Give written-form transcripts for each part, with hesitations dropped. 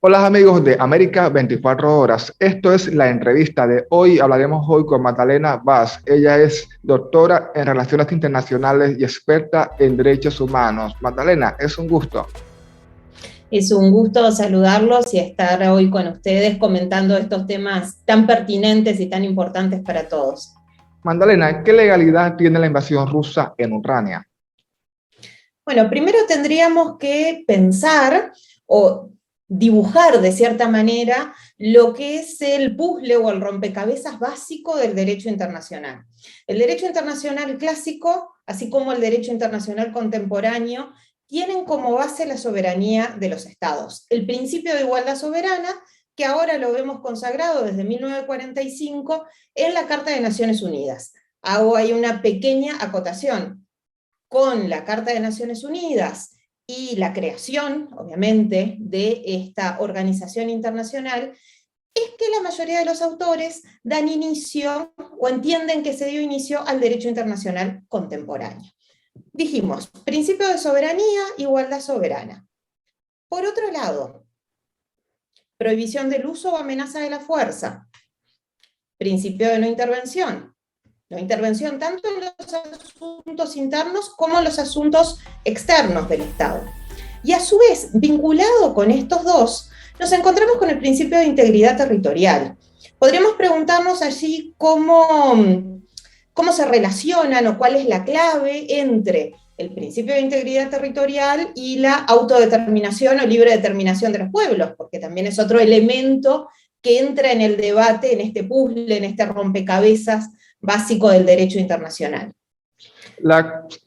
Hola amigos de América 24 horas. Esto es la entrevista de hoy. Hablaremos hoy con Magdalena Vaz. Ella es doctora en Relaciones Internacionales y experta en Derechos Humanos. Magdalena, es un gusto. Es un gusto saludarlos y estar hoy con ustedes comentando estos temas tan pertinentes y tan importantes para todos. Magdalena, ¿qué legalidad tiene la invasión rusa en Ucrania? Bueno, primero tendríamos que pensar o dibujar de cierta manera lo que es el puzzle o el rompecabezas básico del derecho internacional. El derecho internacional clásico, así como el derecho internacional contemporáneo, tienen como base la soberanía de los estados. El principio de igualdad soberana, que ahora lo vemos consagrado desde 1945 en la Carta de Naciones Unidas. Hago ahí una pequeña acotación. Con la Carta de Naciones Unidas y la creación, obviamente, de esta organización internacional, es que la mayoría de los autores dan inicio o entienden que se dio inicio al derecho internacional contemporáneo. Dijimos, principio de soberanía, igualdad soberana. Por otro lado, prohibición del uso o amenaza de la fuerza, principio de no intervención. No intervención tanto en los asuntos internos como en los asuntos externos del Estado. Y a su vez, vinculado con estos dos, nos encontramos con el principio de integridad territorial. Podríamos preguntarnos allí cómo se relacionan o cuál es la clave entre el principio de integridad territorial y la autodeterminación o libre determinación de los pueblos, porque también es otro elemento que entra en el debate, en este puzzle, en este rompecabezas básico del derecho internacional.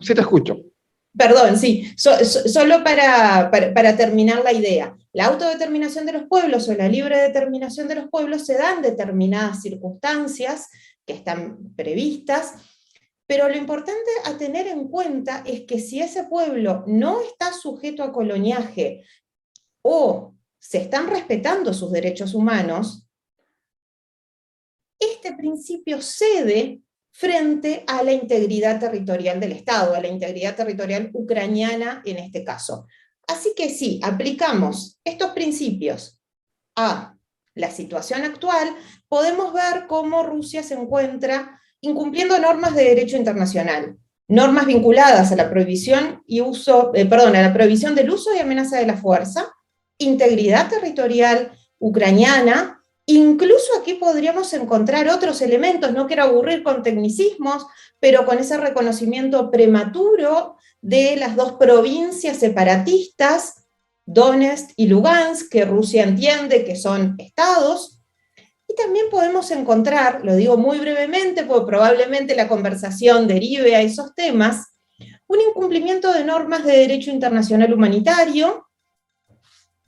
Sí, te escucho. Perdón, sí, solo para terminar la idea. La autodeterminación de los pueblos o la libre determinación de los pueblos se dan determinadas circunstancias que están previstas, pero lo importante a tener en cuenta es que si ese pueblo no está sujeto a coloniaje o se están respetando sus derechos humanos, este principio cede frente a la integridad territorial del Estado, a la integridad territorial ucraniana en este caso. Así que sí, aplicamos estos principios a la situación actual, podemos ver cómo Rusia se encuentra incumpliendo normas de derecho internacional, normas vinculadas a la prohibición y a la prohibición del uso y amenaza de la fuerza, integridad territorial ucraniana. Incluso aquí podríamos encontrar otros elementos, no quiero aburrir con tecnicismos, pero con ese reconocimiento prematuro de las dos provincias separatistas, Donetsk y Lugansk, que Rusia entiende que son estados. Y también podemos encontrar, lo digo muy brevemente, porque probablemente la conversación derive a esos temas, un incumplimiento de normas de derecho internacional humanitario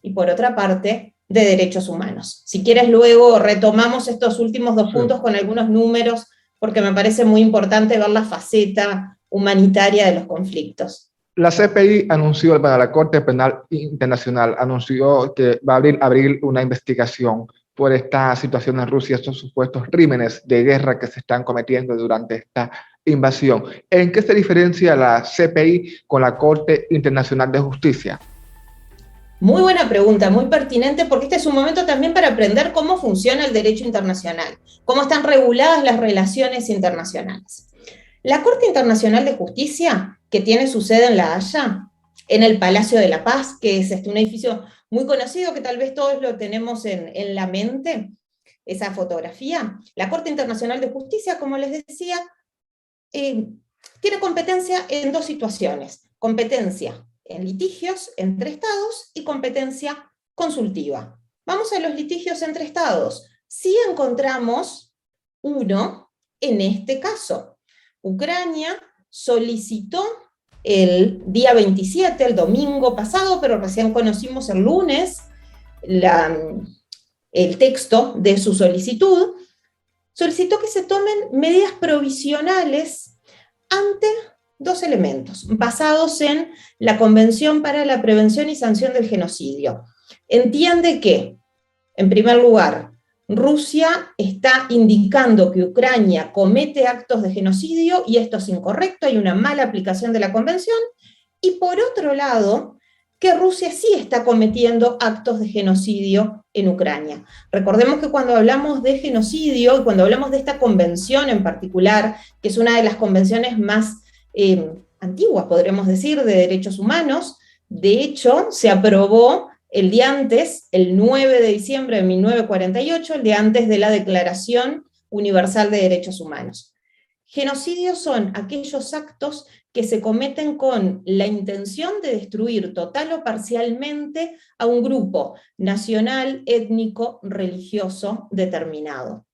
y, por otra parte, de derechos humanos. Si quieres, luego retomamos estos últimos dos puntos con algunos números, porque me parece muy importante ver la faceta humanitaria de los conflictos. La CPI anunció, bueno, la Corte Penal Internacional anunció que va a abrir una investigación por esta situación en Rusia, estos supuestos crímenes de guerra que se están cometiendo durante esta invasión. ¿En qué se diferencia la CPI con la Corte Internacional de Justicia? Muy buena pregunta, muy pertinente, porque este es un momento también para aprender cómo funciona el derecho internacional, cómo están reguladas las relaciones internacionales. La Corte Internacional de Justicia, que tiene su sede en La Haya, en el Palacio de la Paz, que es un edificio muy conocido, que tal vez todos lo tenemos en la mente, esa fotografía. La Corte Internacional de Justicia, como les decía, tiene competencia en dos situaciones: competencia en litigios entre estados y competencia consultiva. Vamos a los litigios entre estados. Sí encontramos uno en este caso. Ucrania solicitó el día 27, el domingo pasado, pero recién conocimos el lunes el texto de su solicitud, solicitó que se tomen medidas provisionales ante dos elementos, basados en la Convención para la Prevención y Sanción del Genocidio. Entiende que, en primer lugar, Rusia está indicando que Ucrania comete actos de genocidio y esto es incorrecto, hay una mala aplicación de la Convención, y por otro lado, que Rusia sí está cometiendo actos de genocidio en Ucrania. Recordemos que cuando hablamos de genocidio, y cuando hablamos de esta convención en particular, que es una de las convenciones más antiguas, podríamos decir, de derechos humanos, de hecho, se aprobó el día antes, el 9 de diciembre de 1948, el día antes de la Declaración Universal de Derechos Humanos. Genocidios son aquellos actos que se cometen con la intención de destruir total o parcialmente a un grupo nacional, étnico, religioso determinado.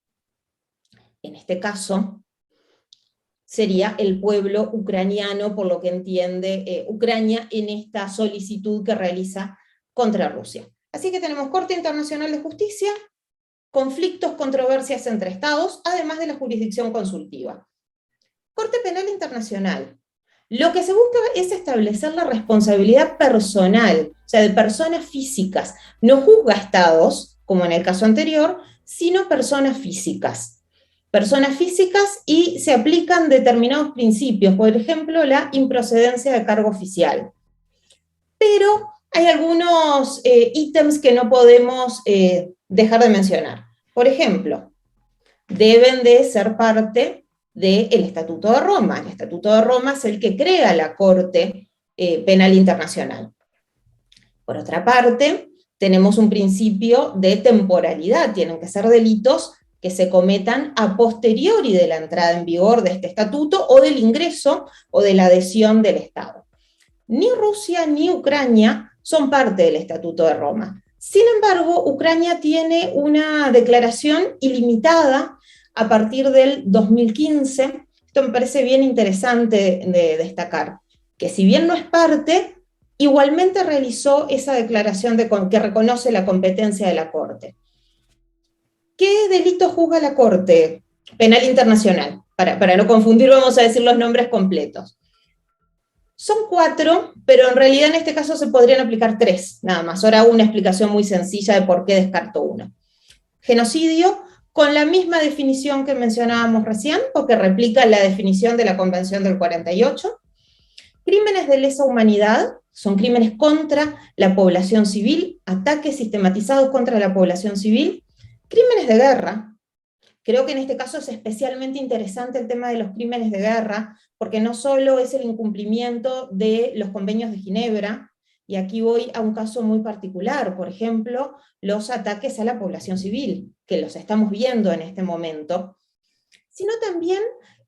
En este caso, sería el pueblo ucraniano, por lo que entiende Ucrania en esta solicitud que realiza contra Rusia. Así que tenemos Corte Internacional de Justicia, conflictos, controversias entre estados, además de la jurisdicción consultiva. Corte Penal Internacional. Lo que se busca es establecer la responsabilidad personal, o sea, de personas físicas. No juzga estados, como en el caso anterior, sino personas físicas. Personas físicas y se aplican determinados principios, por ejemplo, la improcedencia de cargo oficial. Pero hay algunos ítems que no podemos dejar de mencionar. Por ejemplo, deben de ser parte del Estatuto de Roma. El Estatuto de Roma es el que crea la Corte Penal Internacional. Por otra parte, tenemos un principio de temporalidad. Tienen que ser delitos que se cometan a posteriori de la entrada en vigor de este estatuto o del ingreso o de la adhesión del Estado. Ni Rusia ni Ucrania son parte del Estatuto de Roma. Sin embargo, Ucrania tiene una declaración ilimitada a partir del 2015. Esto me parece bien interesante de destacar, que si bien no es parte, igualmente realizó esa declaración que reconoce la competencia de la Corte. ¿Qué delito juzga la Corte Penal Internacional? Para no confundir, vamos a decir los nombres completos. Son 4, pero en realidad en este caso se podrían aplicar 3, nada más. Ahora hago una explicación muy sencilla de por qué descarto uno. Genocidio, con la misma definición que mencionábamos recién, porque replica la definición de la Convención del 48. Crímenes de lesa humanidad, son crímenes contra la población civil, ataques sistematizados contra la población civil. Crímenes de guerra. Creo que en este caso es especialmente interesante el tema de los crímenes de guerra, porque no solo es el incumplimiento de los convenios de Ginebra, y aquí voy a un caso muy particular, por ejemplo, los ataques a la población civil, que los estamos viendo en este momento, sino también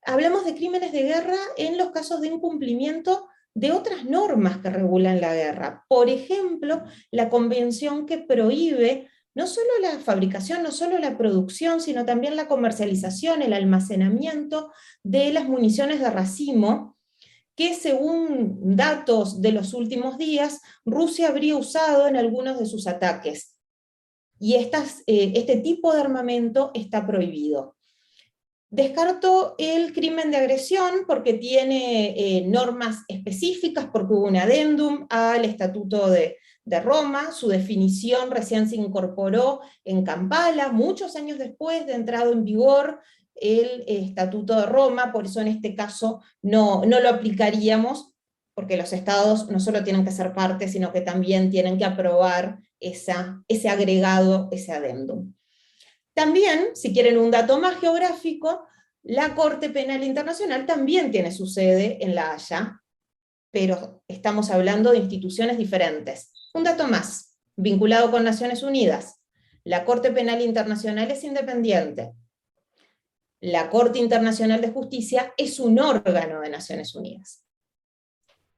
hablamos de crímenes de guerra en los casos de incumplimiento de otras normas que regulan la guerra. Por ejemplo, la convención que prohíbe no solo la fabricación, no solo la producción, sino también la comercialización, el almacenamiento de las municiones de racimo, que según datos de los últimos días, Rusia habría usado en algunos de sus ataques. Y este tipo de armamento está prohibido. Descarto el crimen de agresión porque tiene normas específicas, porque hubo un adendum al Estatuto de Roma, su definición recién se incorporó en Kampala, muchos años después de entrado en vigor el Estatuto de Roma, por eso en este caso no lo aplicaríamos, porque los estados no solo tienen que ser parte, sino que también tienen que aprobar ese agregado, ese adendum. También, si quieren un dato más geográfico, la Corte Penal Internacional también tiene su sede en La Haya, pero estamos hablando de instituciones diferentes. Un dato más, vinculado con Naciones Unidas. La Corte Penal Internacional es independiente. La Corte Internacional de Justicia es un órgano de Naciones Unidas.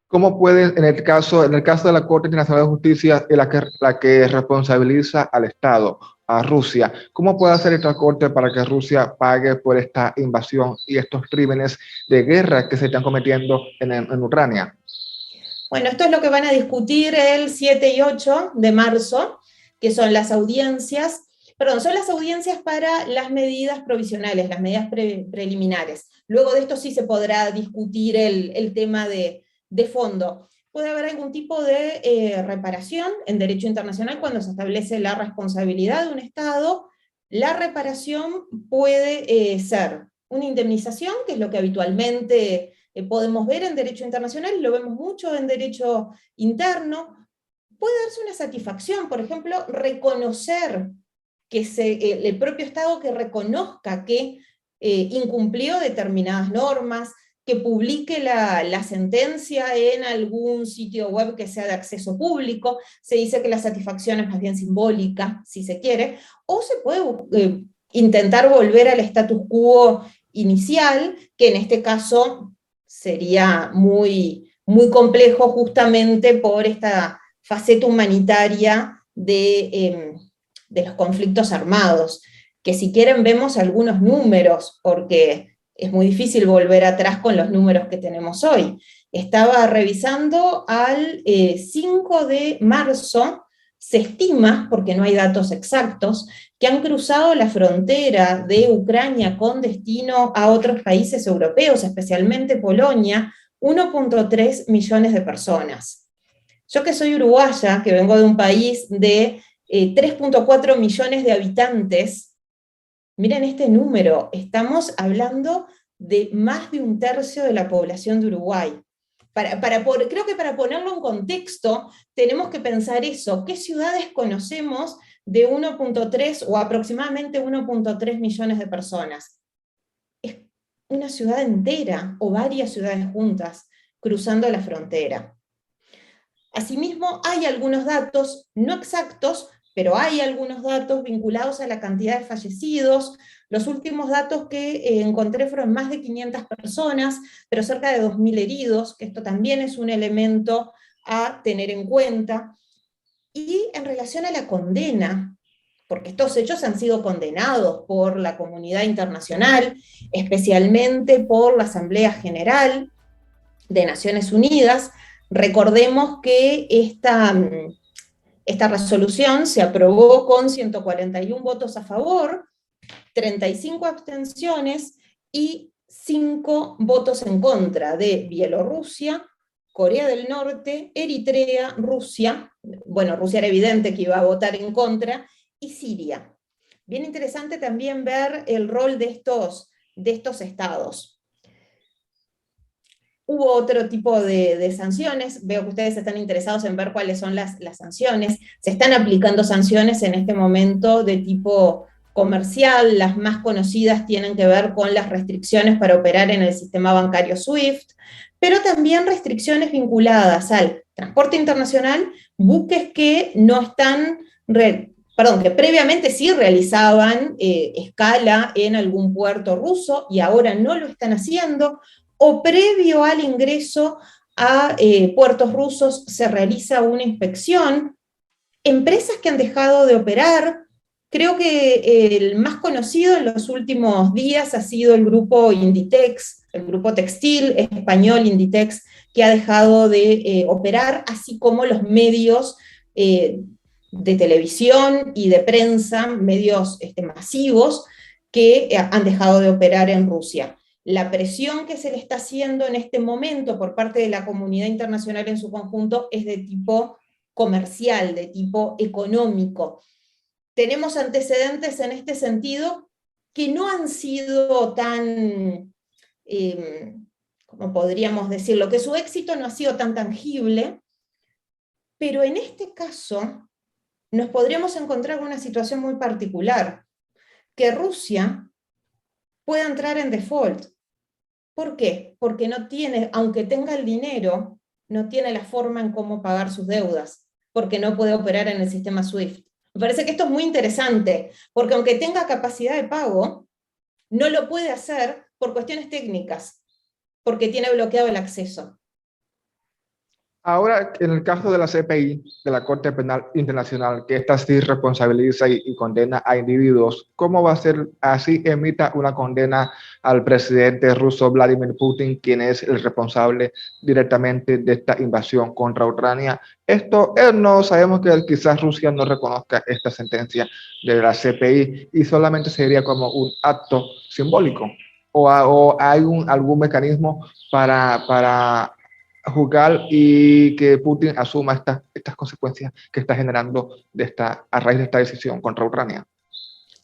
¿Cómo puede, en el caso de la Corte Internacional de Justicia, la que responsabiliza al Estado, a Rusia, cómo puede hacer esta Corte para que Rusia pague por esta invasión y estos crímenes de guerra que se están cometiendo en Ucrania? Bueno, esto es lo que van a discutir el 7 y 8 de marzo, que son las audiencias, son las audiencias para las medidas provisionales, las medidas preliminares. Luego de esto sí se podrá discutir el tema de fondo. Puede haber algún tipo de reparación en derecho internacional cuando se establece la responsabilidad de un Estado. La reparación puede ser una indemnización, que es lo que habitualmente podemos ver en derecho internacional, y lo vemos mucho en derecho interno. puede darse una satisfacción, por ejemplo, reconocer que el propio Estado que reconozca que incumplió determinadas normas, que publique la sentencia en algún sitio web que sea de acceso público. Se dice que la satisfacción es más bien simbólica, si se quiere, o se puede intentar volver al status quo inicial, que en este caso sería muy, muy complejo justamente por esta faceta humanitaria de los conflictos armados, que si quieren vemos algunos números, porque es muy difícil volver atrás con los números que tenemos hoy. Estaba revisando al 5 de marzo, se estima, porque no hay datos exactos, que han cruzado la frontera de Ucrania con destino a otros países europeos, especialmente Polonia, 1,3 millones de personas. Yo que soy uruguaya, que vengo de un país de 3,4 millones de habitantes, miren este número, estamos hablando de más de un tercio de la población de Uruguay. Creo que para ponerlo en contexto, tenemos que pensar eso. ¿Qué ciudades conocemos de 1,3 o aproximadamente 1,3 millones de personas? Es una ciudad entera o varias ciudades juntas cruzando la frontera. Asimismo, hay algunos datos no exactos, pero hay algunos datos vinculados a la cantidad de fallecidos. Los últimos datos que encontré fueron más de 500 personas, pero cerca de 2.000 heridos, que esto también es un elemento a tener en cuenta. Y en relación a la condena, porque estos hechos han sido condenados por la comunidad internacional, especialmente por la Asamblea General de Naciones Unidas. Recordemos que esta resolución se aprobó con 141 votos a favor, 35 abstenciones y 5 votos en contra de Bielorrusia, Corea del Norte, Eritrea, Rusia, bueno, Rusia era evidente que iba a votar en contra, y Siria. Bien interesante también ver el rol de estos estados. Hubo otro tipo de sanciones, veo que ustedes están interesados en ver cuáles son las sanciones. Se están aplicando sanciones en este momento de tipo comercial, las más conocidas tienen que ver con las restricciones para operar en el sistema bancario SWIFT, pero también restricciones vinculadas al transporte internacional, buques que no están, que previamente sí realizaban escala en algún puerto ruso y ahora no lo están haciendo, o previo al ingreso a puertos rusos se realiza una inspección. Empresas que han dejado de operar, creo que el más conocido en los últimos días ha sido el grupo Inditex, el grupo textil español Inditex, que ha dejado de operar, así como los medios de televisión y de prensa, medios masivos, que han dejado de operar en Rusia. La presión que se le está haciendo en este momento por parte de la comunidad internacional en su conjunto es de tipo comercial, de tipo económico. Tenemos antecedentes en este sentido que no han sido tan, como podríamos decirlo, que su éxito no ha sido tan tangible, pero en este caso nos podríamos encontrar con una situación muy particular, que Rusia pueda entrar en default. ¿Por qué? Porque no tiene, aunque tenga el dinero, no tiene la forma en cómo pagar sus deudas, porque no puede operar en el sistema SWIFT. Me parece que esto es muy interesante, porque aunque tenga capacidad de pago, no lo puede hacer por cuestiones técnicas, porque tiene bloqueado el acceso. Ahora, en el caso de la CPI, de la Corte Penal Internacional, que esta sí responsabiliza y condena a individuos, ¿cómo va a ser así emita una condena al presidente ruso Vladimir Putin, quien es el responsable directamente de esta invasión contra Ucrania? Esto no sabemos que quizás Rusia no reconozca esta sentencia de la CPI y solamente sería como un acto simbólico. ¿O hay algún mecanismo para juzgar y que Putin asuma estas consecuencias que está generando a raíz de esta decisión contra Ucrania?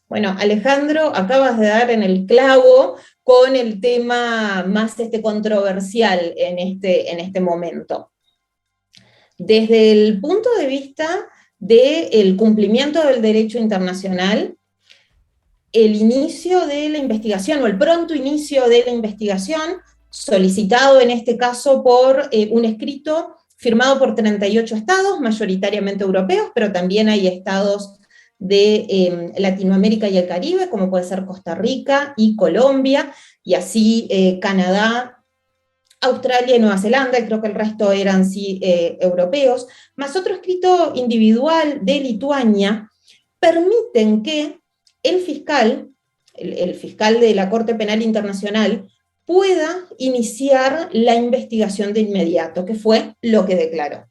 Bueno, Alejandro, acabas de dar en el clavo con el tema más controversial en este momento. Desde el punto de vista del cumplimiento del derecho internacional, el inicio de la investigación, o el pronto inicio de la investigación, solicitado en este caso por un escrito firmado por 38 estados, mayoritariamente europeos, pero también hay estados de Latinoamérica y el Caribe, como puede ser Costa Rica y Colombia, y así Canadá, Australia y Nueva Zelanda, y creo que el resto eran sí europeos, más otro escrito individual de Lituania, permiten que el fiscal de la Corte Penal Internacional, pueda iniciar la investigación de inmediato, que fue lo que declaró.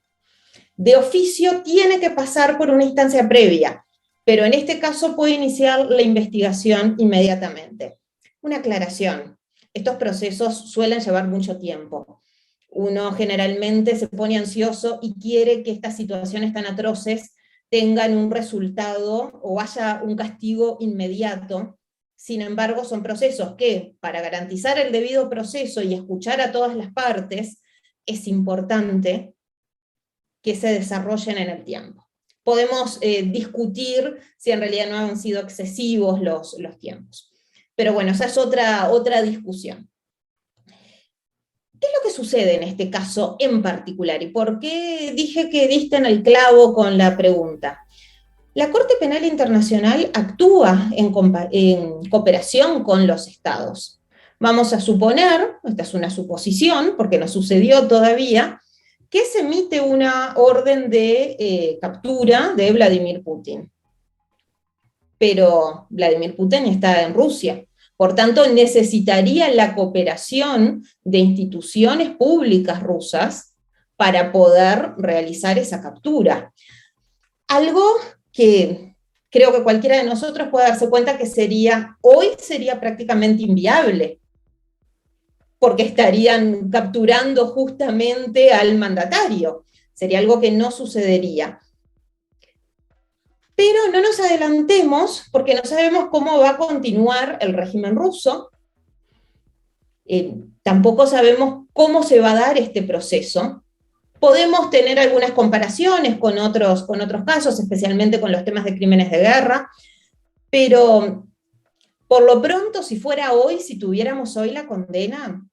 De oficio tiene que pasar por una instancia previa, pero en este caso puede iniciar la investigación inmediatamente. Una aclaración: estos procesos suelen llevar mucho tiempo. Uno generalmente se pone ansioso y quiere que estas situaciones tan atroces tengan un resultado o haya un castigo inmediato. Sin embargo, son procesos que, para garantizar el debido proceso y escuchar a todas las partes, es importante que se desarrollen en el tiempo. Podemos discutir si en realidad no han sido excesivos los tiempos. Pero bueno, esa es otra discusión. ¿Qué es lo que sucede en este caso en particular? ¿Y por qué dije que diste en el clavo con la pregunta? La Corte Penal Internacional actúa en cooperación con los estados. Vamos a suponer, esta es una suposición, porque no sucedió todavía, que se emite una orden de captura de Vladimir Putin. Pero Vladimir Putin está en Rusia. Por tanto, necesitaría la cooperación de instituciones públicas rusas para poder realizar esa captura. Algo que creo que cualquiera de nosotros puede darse cuenta que hoy sería prácticamente inviable, porque estarían capturando justamente al mandatario. Sería algo que no sucedería. Pero no nos adelantemos, porque no sabemos cómo va a continuar el régimen ruso. Tampoco sabemos cómo se va a dar este proceso. Podemos tener algunas comparaciones con otros casos, especialmente con los temas de crímenes de guerra, pero por lo pronto, si fuera hoy, si tuviéramos hoy la condena,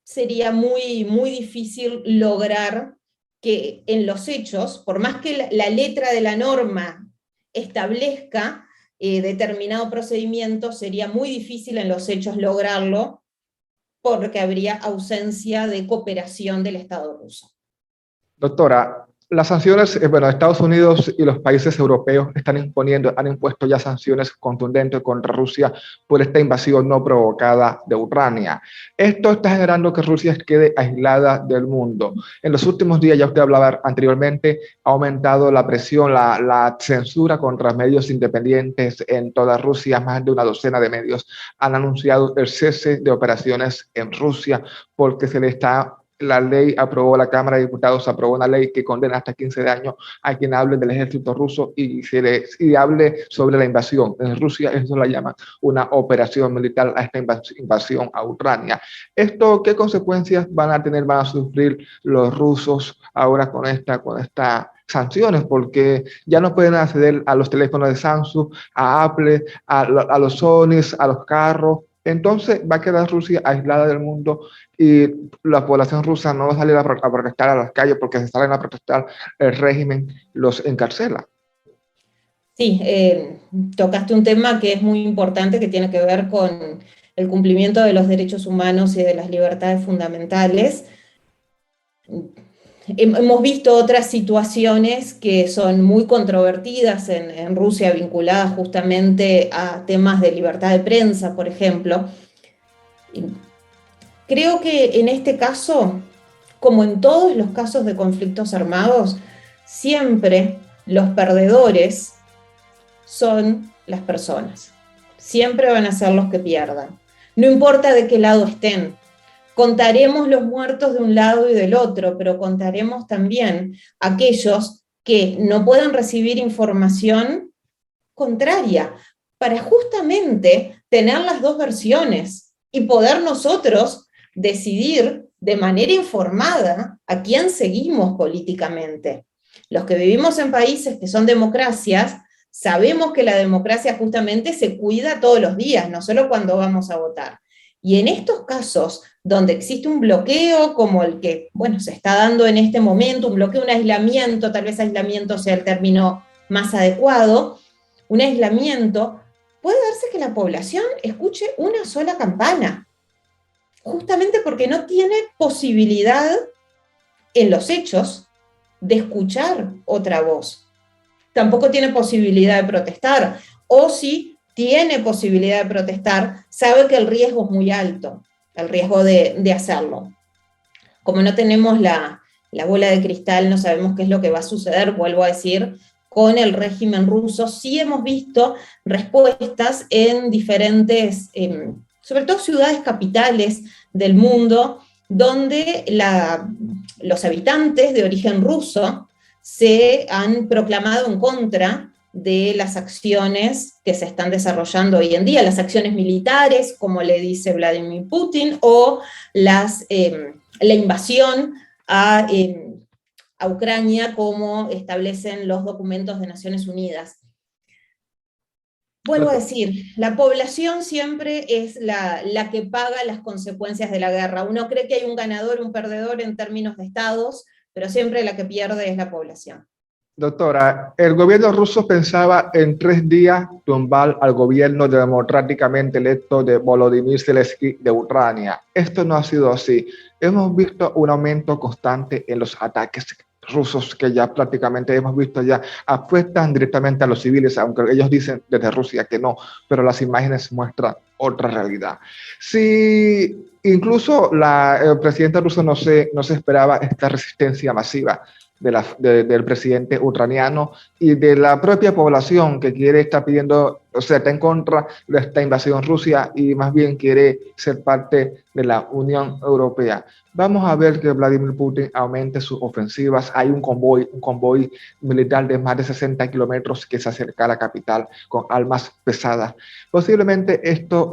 sería muy, muy difícil lograr que en los hechos, por más que la letra de la norma establezca determinado procedimiento, sería muy difícil en los hechos lograrlo, porque habría ausencia de cooperación del Estado ruso. Doctora, las sanciones, Estados Unidos y los países europeos han impuesto ya sanciones contundentes contra Rusia por esta invasión no provocada de Ucrania. Esto está generando que Rusia quede aislada del mundo. En los últimos días, ya usted hablaba anteriormente, ha aumentado la presión, la censura contra medios independientes en toda Rusia. Más de una docena de medios han anunciado el cese de operaciones en Rusia porque la ley aprobó, la Cámara de Diputados aprobó una ley que condena hasta 15 años a quien hable del ejército ruso y hable sobre la invasión. En Rusia eso la llaman una operación militar a esta invasión a Ucrania. ¿Esto qué consecuencias van a sufrir los rusos ahora con esta sanciones? Porque ya no pueden acceder a los teléfonos de Samsung, a Apple, a los Sonys, a los carros. Entonces va a quedar Rusia aislada del mundo y la población rusa no va a salir a protestar a las calles, porque si salen a protestar el régimen los encarcela. Sí, tocaste un tema que es muy importante, que tiene que ver con el cumplimiento de los derechos humanos y de las libertades fundamentales. Hemos visto otras situaciones que son muy controvertidas en Rusia, vinculadas justamente a temas de libertad de prensa, por ejemplo. Creo que en este caso, como en todos los casos de conflictos armados, siempre los perdedores son las personas. Siempre van a ser los que pierdan. No importa de qué lado estén. Contaremos los muertos de un lado y del otro, pero contaremos también aquellos que no puedan recibir información contraria, para justamente tener las dos versiones y poder nosotros decidir de manera informada a quién seguimos políticamente. Los que vivimos en países que son democracias, sabemos que la democracia justamente se cuida todos los días, no solo cuando vamos a votar. Y en estos casos, donde existe un bloqueo como el que, bueno, se está dando en este momento, un bloqueo, un aislamiento, tal vez aislamiento sea el término más adecuado, un aislamiento, puede darse que la población escuche una sola campana, justamente porque no tiene posibilidad en los hechos de escuchar otra voz. Tampoco tiene posibilidad de protestar, o si tiene posibilidad de protestar, sabe que el riesgo es muy alto, el riesgo de hacerlo. Como no tenemos la bola de cristal, no sabemos qué es lo que va a suceder, vuelvo a decir, con el régimen ruso. Sí hemos visto respuestas en diferentes, sobre todo ciudades capitales del mundo, donde los habitantes de origen ruso se han proclamado en contra de las acciones que se están desarrollando hoy en día, las acciones militares, como le dice Vladimir Putin, o la invasión a Ucrania, como establecen los documentos de Naciones Unidas. Vuelvo a decir, la población siempre es la que paga las consecuencias de la guerra. Uno cree que hay un ganador, un perdedor en términos de estados, pero siempre la que pierde es la población. Doctora, el gobierno ruso pensaba en 3 días tumbar al gobierno democráticamente electo de Volodymyr Zelensky de Ucrania. Esto no ha sido así. Hemos visto un aumento constante en los ataques rusos que ya prácticamente hemos visto ya afectan directamente a los civiles, aunque ellos dicen desde Rusia que no, pero las imágenes muestran otra realidad. Si incluso el presidente ruso no se esperaba esta resistencia masiva del presidente ucraniano y de la propia población que está pidiendo, o sea, está en contra de esta invasión Rusia y más bien quiere ser parte de la Unión Europea. Vamos a ver que Vladimir Putin aumente sus ofensivas. Hay un convoy militar de más de 60 kilómetros que se acerca a la capital con armas pesadas. Posiblemente esto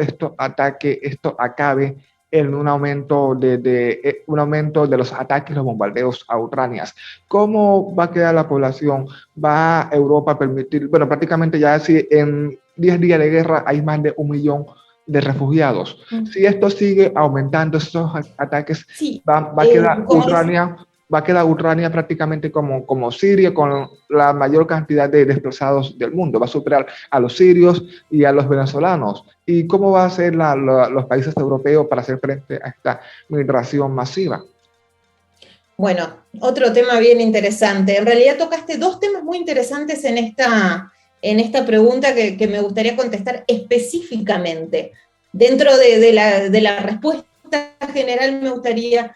acabe en un aumento de los ataques, los bombardeos a Ucrania. ¿Cómo va a quedar la población? ¿Va Europa a permitir? Bueno, prácticamente ya si en 10 días de guerra hay más de 1 millón de refugiados. Si esto sigue aumentando, estos ataques, sí, va a quedar Ucrania prácticamente como Siria, con la mayor cantidad de desplazados del mundo. Va a superar a los sirios y a los venezolanos. ¿Y cómo va a ser los países europeos para hacer frente a esta migración masiva? Bueno, otro tema bien interesante. En realidad tocaste 2 temas muy interesantes en esta pregunta que me gustaría contestar específicamente. Dentro de la respuesta general me gustaría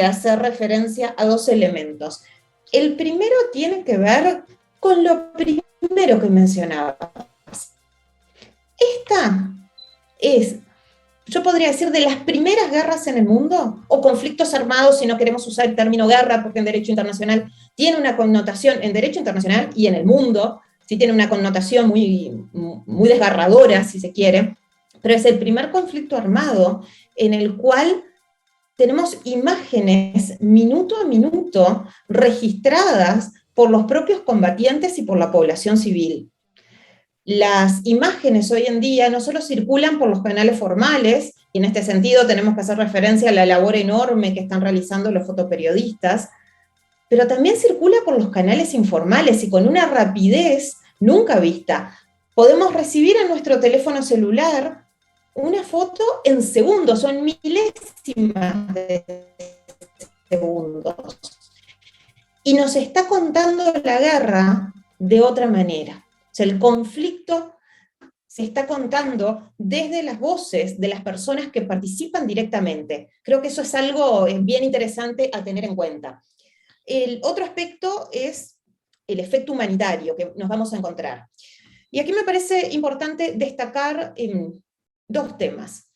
hacer referencia a 2 elementos. El primero tiene que ver con lo primero que mencionabas. Esta es, yo podría decir, de las primeras guerras en el mundo, o conflictos armados, si no queremos usar el término guerra, porque en derecho internacional tiene una connotación, en derecho internacional y en el mundo, sí tiene una connotación muy, muy desgarradora, si se quiere, pero es el primer conflicto armado en el cual tenemos imágenes minuto a minuto registradas por los propios combatientes y por la población civil. Las imágenes hoy en día no solo circulan por los canales formales, y en este sentido tenemos que hacer referencia a la labor enorme que están realizando los fotoperiodistas, pero también circula por los canales informales y con una rapidez nunca vista. Podemos recibir en nuestro teléfono celular una foto en segundos, son milésimas de segundos. Y nos está contando la guerra de otra manera. O sea, el conflicto se está contando desde las voces de las personas que participan directamente. Creo que eso es algo bien interesante a tener en cuenta. El otro aspecto es el efecto humanitario que nos vamos a encontrar. Y aquí me parece importante destacar 2 temas.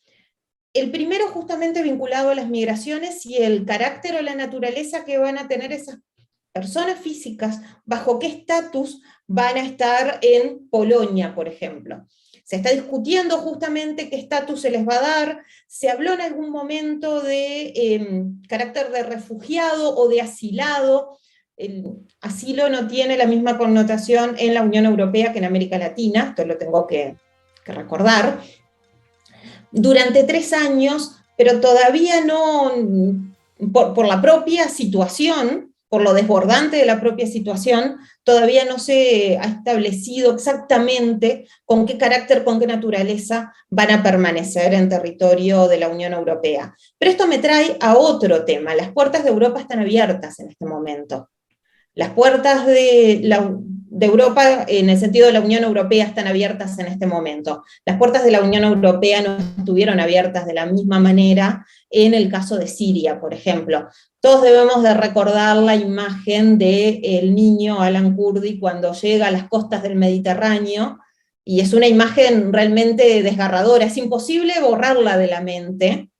El primero justamente vinculado a las migraciones y el carácter o la naturaleza que van a tener esas personas físicas, bajo qué estatus van a estar en Polonia, por ejemplo. Se está discutiendo justamente qué estatus se les va a dar. Se habló en algún momento de carácter de refugiado o de asilado. El asilo no tiene la misma connotación en la Unión Europea que en América Latina, esto lo tengo que recordar. Durante 3 años, pero todavía no, por la propia situación, por lo desbordante de la propia situación, todavía no se ha establecido exactamente con qué carácter, con qué naturaleza van a permanecer en territorio de la Unión Europea. Pero esto me trae a otro tema. Las puertas de Europa están abiertas en este momento. Las puertas de Europa, en el sentido de la Unión Europea, están abiertas en este momento. Las puertas de la Unión Europea no estuvieron abiertas de la misma manera en el caso de Siria, por ejemplo. Todos debemos de recordar la imagen del niño Alan Kurdi cuando llega a las costas del Mediterráneo, y es una imagen realmente desgarradora. Es imposible borrarla de la mente,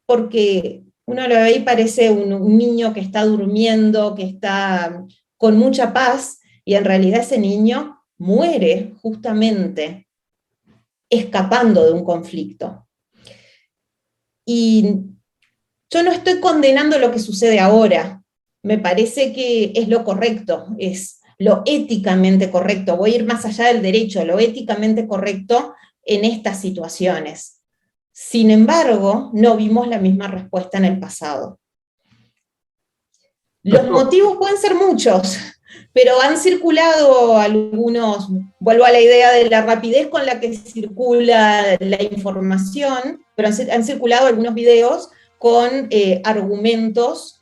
porque uno lo ve y parece un niño que está durmiendo, que está con mucha paz, y en realidad ese niño muere justamente escapando de un conflicto. Y yo no estoy condenando lo que sucede ahora, me parece que es lo correcto, es lo éticamente correcto, voy a ir más allá del derecho, lo éticamente correcto en estas situaciones. Sin embargo, no vimos la misma respuesta en el pasado. Los motivos pueden ser muchos, pero han circulado algunos, vuelvo a la idea de la rapidez con la que circula la información, pero han circulado algunos videos con argumentos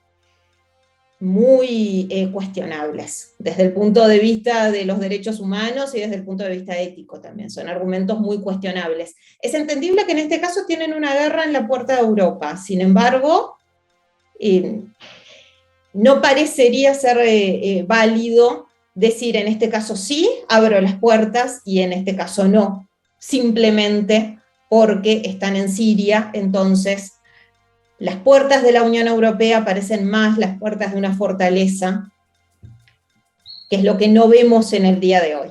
muy cuestionables, desde el punto de vista de los derechos humanos y desde el punto de vista ético también, son argumentos muy cuestionables. Es entendible que en este caso tienen una guerra en la puerta de Europa, sin embargo, no parecería ser válido decir en este caso sí, abro las puertas, y en este caso no, simplemente porque están en Siria. Entonces las puertas de la Unión Europea parecen más las puertas de una fortaleza, que es lo que no vemos en el día de hoy.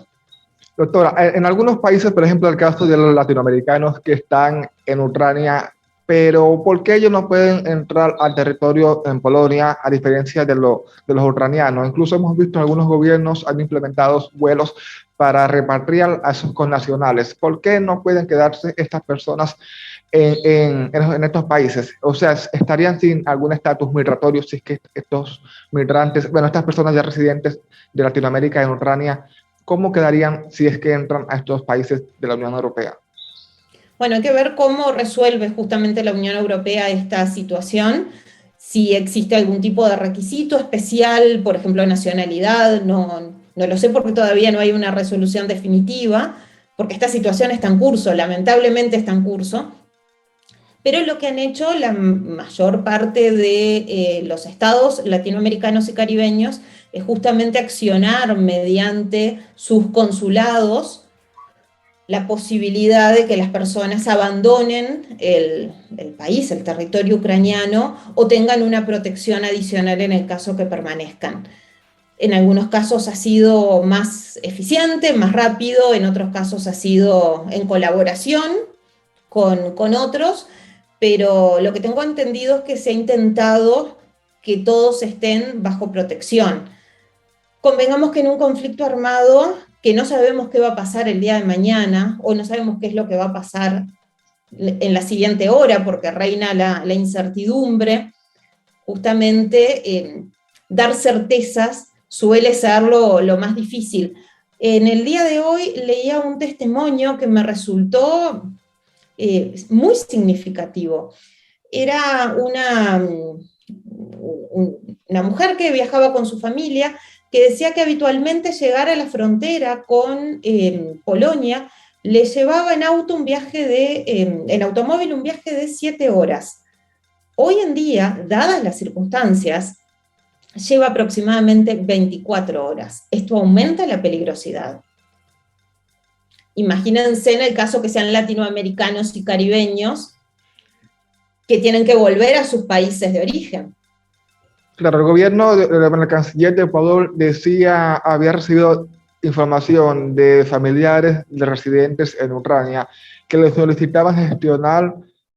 Doctora, en algunos países, por ejemplo, el caso de los latinoamericanos que están en Ucrania, pero ¿por qué ellos no pueden entrar al territorio en Polonia a diferencia de los ucranianos? Incluso hemos visto algunos gobiernos han implementado vuelos para repatriar a sus connacionales. ¿Por qué no pueden quedarse estas personas en estos países? O sea, estarían sin algún estatus migratorio si es que estos migrantes, bueno, estas personas ya residentes de Latinoamérica en Ucrania, ¿cómo quedarían si es que entran a estos países de la Unión Europea? Bueno, hay que ver cómo resuelve justamente la Unión Europea esta situación, si existe algún tipo de requisito especial, por ejemplo, nacionalidad, no lo sé porque todavía no hay una resolución definitiva, porque esta situación está en curso, lamentablemente está en curso, pero lo que han hecho la mayor parte de los estados latinoamericanos y caribeños es justamente accionar mediante sus consulados la posibilidad de que las personas abandonen el país, el territorio ucraniano, o tengan una protección adicional en el caso que permanezcan. En algunos casos ha sido más eficiente, más rápido, en otros casos ha sido en colaboración con otros, pero lo que tengo entendido es que se ha intentado que todos estén bajo protección. Convengamos que en un conflicto armado, que no sabemos qué va a pasar el día de mañana, o no sabemos qué es lo que va a pasar en la siguiente hora, porque reina la incertidumbre, justamente dar certezas suele ser lo más difícil. En el día de hoy leía un testimonio que me resultó muy significativo. Era una mujer que viajaba con su familia, que decía que habitualmente llegar a la frontera con Polonia le llevaba en automóvil un viaje de 7 horas. Hoy en día, dadas las circunstancias, lleva aproximadamente 24 horas. Esto aumenta la peligrosidad. Imagínense en el caso que sean latinoamericanos y caribeños que tienen que volver a sus países de origen. Claro, el gobierno, el canciller de Ecuador decía, había recibido información de familiares de residentes en Ucrania que les solicitaban gestionar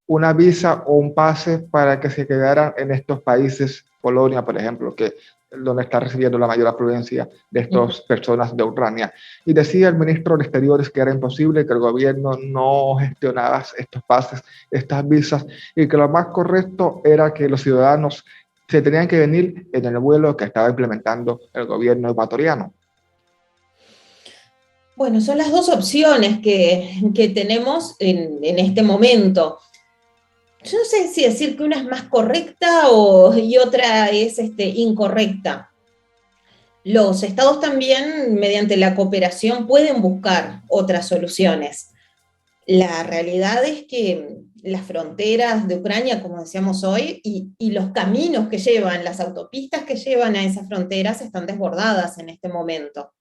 una visa o un pase para que se quedaran en estos países, Polonia, por ejemplo, que donde está recibiendo la mayor afluencia de estas personas de Ucrania. Y decía el ministro de Exteriores que era imposible, que el gobierno no gestionaba estos pases, estas visas, y que lo más correcto era que los ciudadanos se tenían que venir en el vuelo que estaba implementando el gobierno ecuatoriano. Bueno, son las dos opciones que tenemos en este momento. Yo no sé si decir que una es más correcta y otra es incorrecta. Los estados también, mediante la cooperación, pueden buscar otras soluciones. La realidad es que las fronteras de Ucrania, como decíamos hoy, y los caminos que llevan, las autopistas que llevan a esas fronteras están desbordadas en este momento.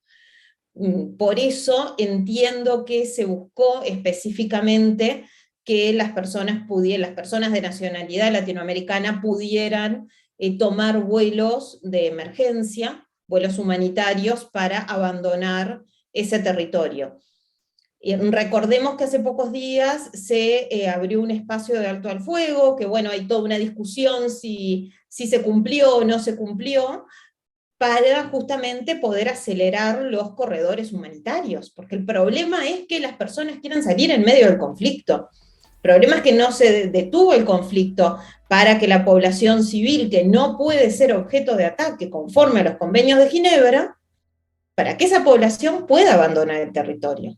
Por eso entiendo que se buscó específicamente que las personas de nacionalidad latinoamericana pudieran tomar vuelos de emergencia, vuelos humanitarios para abandonar ese territorio. Y recordemos que hace pocos días se abrió un espacio de alto al fuego, que bueno, hay toda una discusión si se cumplió o no se cumplió, para justamente poder acelerar los corredores humanitarios, porque el problema es que las personas quieren salir en medio del conflicto. El problema es que no se detuvo el conflicto para que la población civil, que no puede ser objeto de ataque conforme a los convenios de Ginebra, para que esa población pueda abandonar el territorio.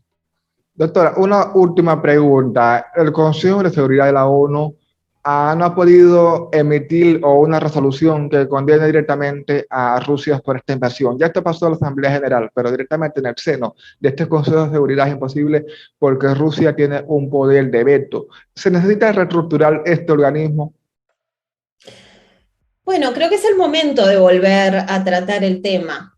Doctora, una última pregunta. El Consejo de Seguridad de la ONU no ha podido emitir una resolución que condene directamente a Rusia por esta invasión. Ya esto pasó a la Asamblea General, pero directamente en el seno de este Consejo de Seguridad es imposible porque Rusia tiene un poder de veto. ¿Se necesita reestructurar este organismo? Bueno, creo que es el momento de volver a tratar el tema.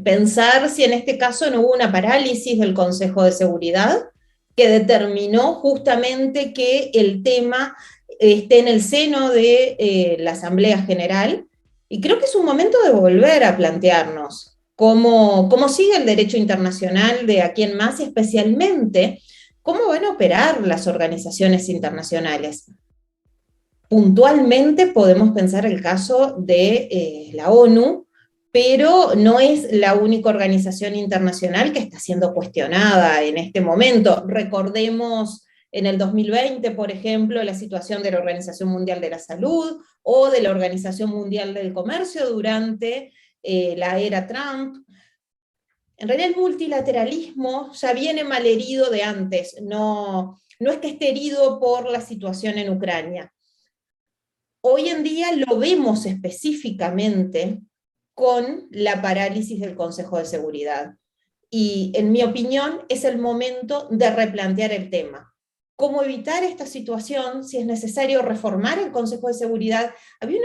Pensar si en este caso no hubo una parálisis del Consejo de Seguridad que determinó justamente que el tema esté en el seno de la Asamblea General, y creo que es un momento de volver a plantearnos cómo sigue el derecho internacional de aquí en más, y especialmente cómo van a operar las organizaciones internacionales. Puntualmente podemos pensar el caso de la ONU, pero no es la única organización internacional que está siendo cuestionada en este momento. Recordemos en el 2020, por ejemplo, la situación de la Organización Mundial de la Salud o de la Organización Mundial del Comercio durante la era Trump. En realidad el multilateralismo ya viene malherido de antes, no es que esté herido por la situación en Ucrania. Hoy en día lo vemos específicamente con la parálisis del Consejo de Seguridad. Y en mi opinión es el momento de replantear el tema. ¿Cómo evitar esta situación? Si es necesario reformar el Consejo de Seguridad. Había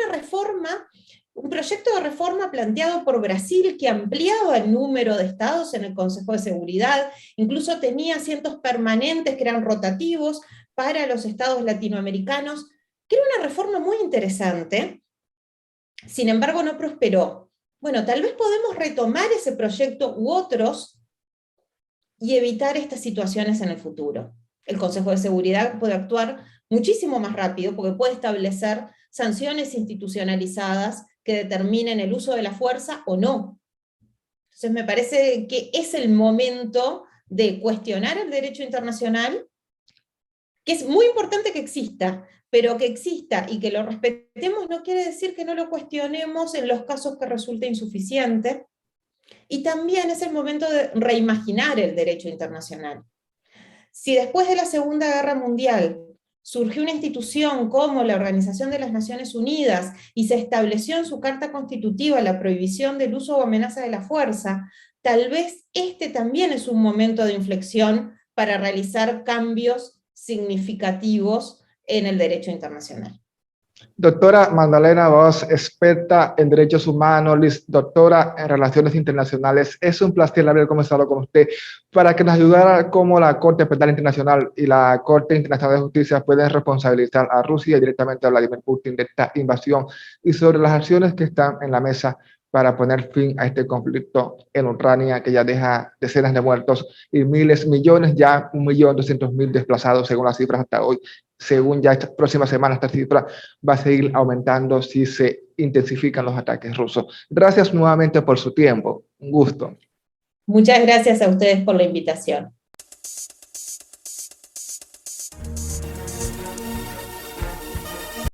un proyecto de reforma planteado por Brasil que ampliaba el número de estados en el Consejo de Seguridad, incluso tenía asientos permanentes que eran rotativos para los estados latinoamericanos, que era una reforma muy interesante. Sin embargo, no prosperó. Bueno, tal vez podemos retomar ese proyecto u otros y evitar estas situaciones en el futuro. El Consejo de Seguridad puede actuar muchísimo más rápido porque puede establecer sanciones institucionalizadas que determinen el uso de la fuerza o no. Entonces me parece que es el momento de cuestionar el derecho internacional, que es muy importante que exista, pero que exista y que lo respetemos no quiere decir que no lo cuestionemos en los casos que resulte insuficiente. Y también es el momento de reimaginar el derecho internacional. Si después de la Segunda Guerra Mundial surgió una institución como la Organización de las Naciones Unidas y se estableció en su Carta Constitutiva la prohibición del uso o amenaza de la fuerza, tal vez este también es un momento de inflexión para realizar cambios significativos en el derecho internacional. Doctora Magdalena Voss, experta en derechos humanos, doctora en relaciones internacionales, es un placer haber conversado con usted para que nos ayudara a cómo la Corte Penal Internacional y la Corte Internacional de Justicia pueden responsabilizar a Rusia y directamente a Vladimir Putin de esta invasión y sobre las acciones que están en la mesa para poner fin a este conflicto en Ucrania, que ya deja decenas de muertos y millones, ya 1.200.000 desplazados según las cifras hasta hoy. Según ya esta próxima semana, esta cifra va a seguir aumentando si se intensifican los ataques rusos. Gracias nuevamente por su tiempo. Un gusto. Muchas gracias a ustedes por la invitación.